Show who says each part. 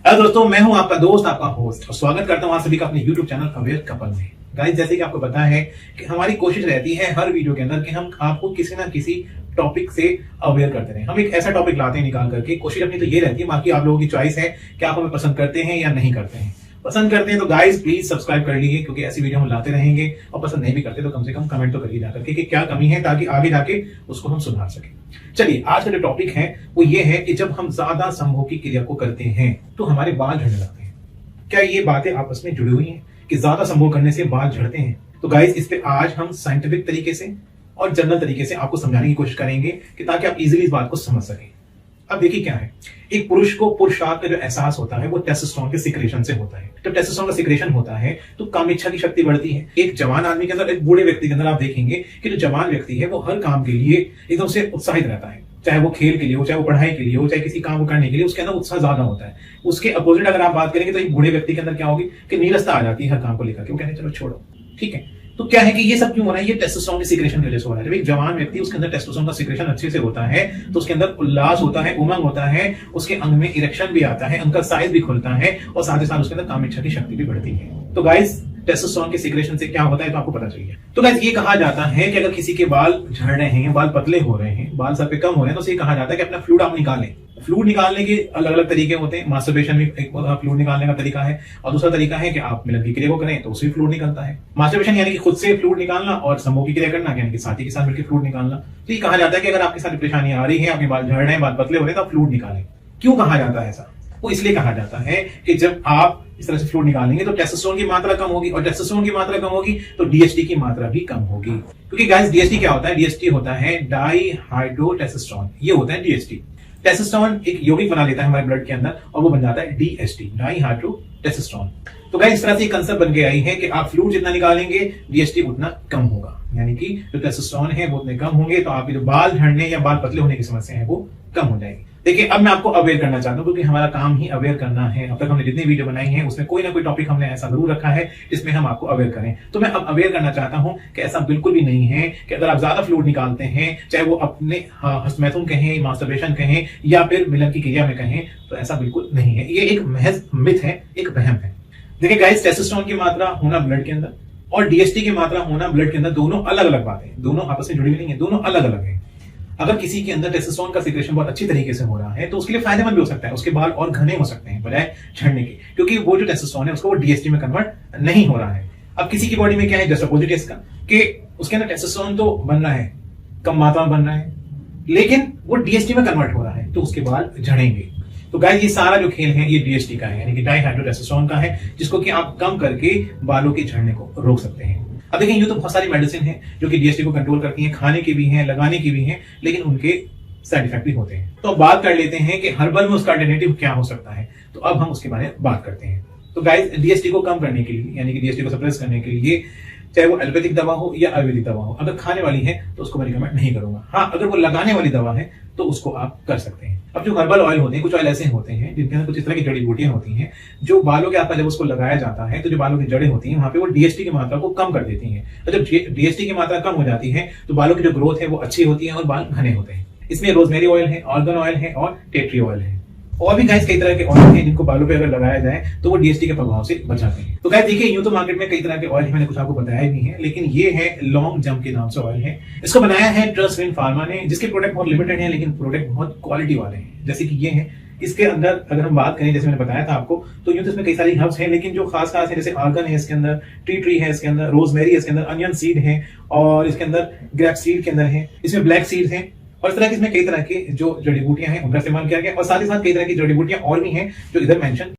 Speaker 1: Hello दोस्तों, मैं हूं आपका दोस्त, आपका होस्ट और स्वागत करता हूं आप सभी का अपने YouTube चैनल अवेयर कपल में। गाइस, जैसे कि आपको पता है कि हमारी कोशिश रहती है हर वीडियो के अंदर कि हम आपको किसी ना किसी टॉपिक से अवेयर करते रहें। हम एक ऐसा टॉपिक लाते हैं निकाल करके। कोशिश अपनी तो ये रहती है, बाकी आप लोगों की चॉइस है कि आप हमें पसंद करते हैं या नहीं करते हैं। पसंद करते हैं तो गाइस प्लीज सब्सक्राइब कर लीजिए, क्योंकि ऐसी वीडियो हम लाते रहेंगे। और पसंद नहीं भी करते तो कम से कम कमेंट तो करिए जाकर के कि क्या कमी है, ताकि आगे जाके उसको हम सुधार सकें। चलिए, आज का जो टॉपिक है वो ये है कि जब हम ज्यादा संभोग की क्रिया को करते हैं तो हमारे बाल झड़ने लगते हैं। क्या ये बातें आपस में जुड़ी हुई हैं कि ज्यादा संभोग करने से बाल झड़ते हैं? तो गाइस, इस पे आज हम साइंटिफिक तरीके से और जनरल तरीके से आपको समझाने की कोशिश करेंगे कि ताकि आप इजीली इस बात को समझ सकें। अब देखिए क्या है, एक पुरुष को पुरुषार्थ का जो एहसास होता है वो टेस्टोस्टेरोन के सिक्रेशन से होता है। जब टेस्टोस्टेरोन का सिक्रेशन होता है तो काम इच्छा की शक्ति बढ़ती है। एक जवान आदमी के अंदर, एक बूढ़े व्यक्ति के अंदर आप देखेंगे कि जो जवान व्यक्ति है वो हर काम के लिए एकदम से उत्साहित रहता है। चाहे वो खेल के लिए हो, चाहे वो पढ़ाई के लिए हो, चाहे किसी काम को करने के लिए, उसके अंदर उत्साह ज्यादा होता है। उसके अपोजिट अगर आप बात करेंगे तो एक बूढ़े व्यक्ति के अंदर क्या होगी कि नीरसता आ जाती है हर काम को लेकर के। वो कहते हैं चलो छोड़ो, ठीक है। तो क्या है कि ये सब क्यों हो रहा है? ये टेस्टोस्टेरोन की सिक्रेशन की वजह से हो रहा है। जब एक जवान व्यक्ति, उसके अंदर टेस्टोस्टेरोन का सिक्रेशन अच्छे से होता है तो उसके अंदर उल्लास होता है, उमंग होता है, उसके अंग में इरेक्शन भी आता है, अंग का साइज भी खुलता है और साथ ही साथ उसके अंदर काम इच्छा की शक्ति भी बढ़ती है। तो गाइस, टेस्टोस्टेरोन के सिक्रेशन से क्या होता है तो आपको पता चलिए। तो गाइस, ये कहा जाता है कि अगर किसी के बाल झड़ रहे हैं, बाल पतले हो रहे हैं, बाल सर पे कम हो रहे हैं, तो उसे कहा जाता है कि अपना फ्लूइड आप निकालें। फ्लूइड निकालने के अलग अलग तरीके होते हैं। मास्टरबेशन भी एक फ्लूइड निकालने का तरीका है, और दूसरा तरीका है कि आप मिलन की क्रिया को करें तो उससे फ्लूइड निकलता है। मास्टरबेशन यानी कि खुद से फ्लूइड निकालना, और संभोग की क्रिया करना यानी कि साथी के साथ मिलकर फ्लूइड निकालना। तो ये कहा जाता है कि अगर आपके साथ परेशानी आ रही है, आपके बाल झड़ रहे हैं, बाल पतले हो रहे हैं, तो आप फ्लूइड निकालें। क्यों कहा जाता है ऐसा? वो इसलिए कहा जाता है कि जब आप इस तरह से फ्लूइड निकालेंगे तो टेस्टोस्टेरोन की मात्रा कम होगी, और टेस्टोस्टेरोन की मात्रा कम होगी तो डीएचटी की मात्रा भी कम होगी। क्योंकि गाइस, डीएचटी क्या होता है? डीएचटी होता है डाईहाइड्रोटेस्टोस्टेरोन। ये होता है डीएचटी। टेस्टोस्टेरोन एक यौगिक बना लेता है हमारे ब्लड के अंदर और वो बन जाता है डीएचटी, डाईहाइड्रोटेस्टोस्टेरोन। तो गाइस, इस तरह से कंसेप्ट बन के आई है कि आप फ्लूइड जितना निकालेंगे डीएचटी उतना कम होगा, यानी कि जो टेस्टोस्टेरोन है वो उतने कम होंगे, तो आपके जो बाल झड़ने या बाल पतले होने की समस्या है वो कम हो जाएगी। देखिए, अब मैं आपको अवेयर करना चाहता हूं, क्योंकि हमारा काम ही अवेयर करना है। अब तक हमने जितनी वीडियो बनाई है उसमें कोई ना कोई टॉपिक हमने ऐसा जरूर रखा है जिसमें हम आपको अवेयर करें। तो मैं अब अवेयर करना चाहता हूं कि ऐसा बिल्कुल भी नहीं है कि अगर आप ज्यादा फ्लूइड निकालते हैं, चाहे वो अपने हस्तमैथुन कहें, मास्टरबेशन कहें या फिर मिलन की क्रिया में कहें, तो ऐसा बिल्कुल नहीं है। ये एक महज मिथ है, एक वहम है। देखिए गाइस, टेस्टोस्टेरोन की मात्रा होना ब्लड के अंदर और डीएचटी की मात्रा होना ब्लड के अंदर, दोनों अलग अलग बातें, दोनों आपस में जुड़ी हुई नहीं है, दोनों अलग अलग है। अगर किसी के अंदर टेस्टोस्टेरोन का सिक्रेशन बहुत अच्छी तरीके से हो रहा है तो उसके लिए फायदेमंद भी हो सकता है, उसके बाल और घने हो सकते हैं बजाय झड़ने के, क्योंकि वो जो टेस्टोस्टेरोन है उसको वो डीएचटी में कन्वर्ट नहीं हो रहा है। अब किसी की बॉडी में क्या है, जस्ट अपोजिट है इसका, कि उसके अंदर टेस्टोस्टेरोन तो बन रहा है, कम मात्रा में बन रहा है, लेकिन वो डीएचटी में कन्वर्ट हो रहा है, तो उसके बाल झड़ेंगे। तो गाइस, ये सारा जो खेल है ये डीएचटी का है, यानी कि डाईहाइड्रोटेस्टोस्टेरोन का है, जिसको कि आप कम करके बालों के झड़ने को रोक सकते हैं। अब देखिए, यूं तो बहुत सारी मेडिसिन है जो कि डीएचटी को कंट्रोल करती हैं, खाने की भी हैं, लगाने की भी हैं, लेकिन उनके साइड इफेक्ट भी होते हैं। तो अब बात कर लेते हैं कि हर्बल में उसका अल्टरनेटिव क्या हो सकता है। तो अब हम उसके बारे में बात करते हैं। तो गाइस, डीएचटी को कम करने के लिए, यानी कि डीएचटी को सप्रेस करने के लिए, चाहे वो एलोपैथिक दवा हो या आयुर्वेदिक दवा हो, अगर खाने वाली है तो उसको मैं रिकमेंड नहीं करूंगा। हाँ, अगर वो लगाने वाली दवा है तो उसको आप कर सकते हैं। अब जो हर्बल ऑयल होते हैं, कुछ ऑयल ऐसे होते हैं जिनके अंदर कुछ इस तरह की जड़ी बूटियां होती हैं जो बालों के आसपास जब उसको लगाया जाता है तो जो बालों की जड़ें होती हैं वहां पे वो डीएचटी की मात्रा को कम कर देती हैं। और जब डीएचटी की मात्रा कम हो जाती है तो बालों की जो ग्रोथ है वो अच्छी होती है और बाल घने होते हैं। इसमें रोजमेरी ऑयल है, ऑर्गन ऑयल है और टेट्री ऑयल है। और भी गाइस कई तरह के ऑयल हैं जिनको बालों पे अगर लगाया जाए तो वो डीएचटी के प्रभाव से बचाते हैं। तो गाइस देखिए, यूं तो मार्केट में कई तरह के ऑयल है, मैंने कुछ आपको बताया ही नहीं है, लेकिन ये है लॉन्ग जंप के नाम से ऑयल है। इसको बनाया है ट्रस्ट विन फार्मा ने, जिसके प्रोडक्ट बहुत लिमिटेड है लेकिन प्रोडक्ट बहुत क्वालिटी वाले हैं। जैसे कि ये है, इसके अंदर अगर हम बात करें, जैसे मैंने बताया था आपको, तो यूं तो इसमें कई सारी हर्ब्स हैं, लेकिन जो खास खास है, जैसे आर्गन है इसके अंदर, ट्री है इसके अंदर, रोजमेरी है इसके अंदर, अनियन सीड है और इसके अंदर ग्रेप सीड के अंदर है, इसमें ब्लैक सीड है, और इस तरह के इसमें कई तरह की जो जड़ी बूटियां हैं उनका इस्तेमाल किया गया। और साथ ही साथ कई तरह की जड़ी बूटियां और भी हैं जो इधर मेंशन